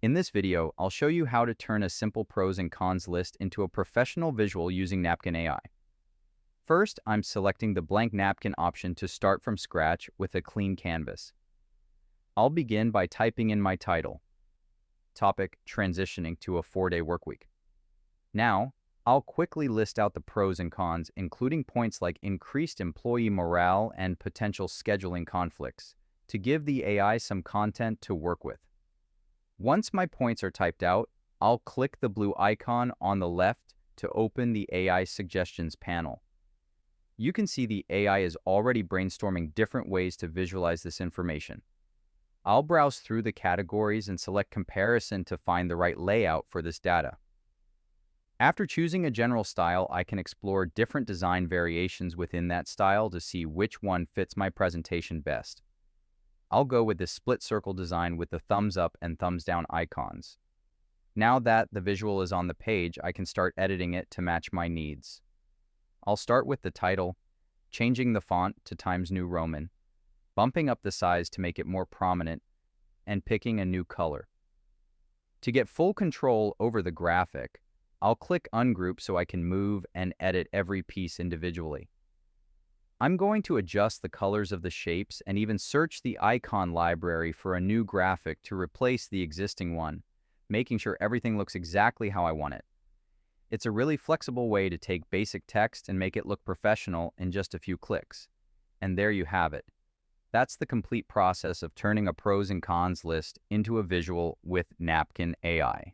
In this video, I'll show you how to turn a simple pros and cons list into a professional visual using Napkin AI. First, I'm selecting the blank napkin option to start from scratch with a clean canvas. I'll begin by typing in my title, topic transitioning to a 4-day workweek. Now, I'll quickly list out the pros and cons, including points like increased employee morale and potential scheduling conflicts, to give the AI some content to work with. Once my points are typed out, I'll click the blue icon on the left to open the AI suggestions panel. You can see the AI is already brainstorming different ways to visualize this information. I'll browse through the categories and select comparison to find the right layout for this data. After choosing a general style, I can explore different design variations within that style to see which one fits my presentation best. I'll go with this split circle design with the thumbs up and thumbs down icons. Now that the visual is on the page, I can start editing it to match my needs. I'll start with the title, changing the font to Times New Roman, bumping up the size to make it more prominent, and picking a new color. To get full control over the graphic, I'll click Ungroup so I can move and edit every piece individually. I'm going to adjust the colors of the shapes and even search the icon library for a new graphic to replace the existing one, making sure everything looks exactly how I want it. It's a really flexible way to take basic text and make it look professional in just a few clicks. And there you have it. That's the complete process of turning a pros and cons list into a visual with Napkin AI.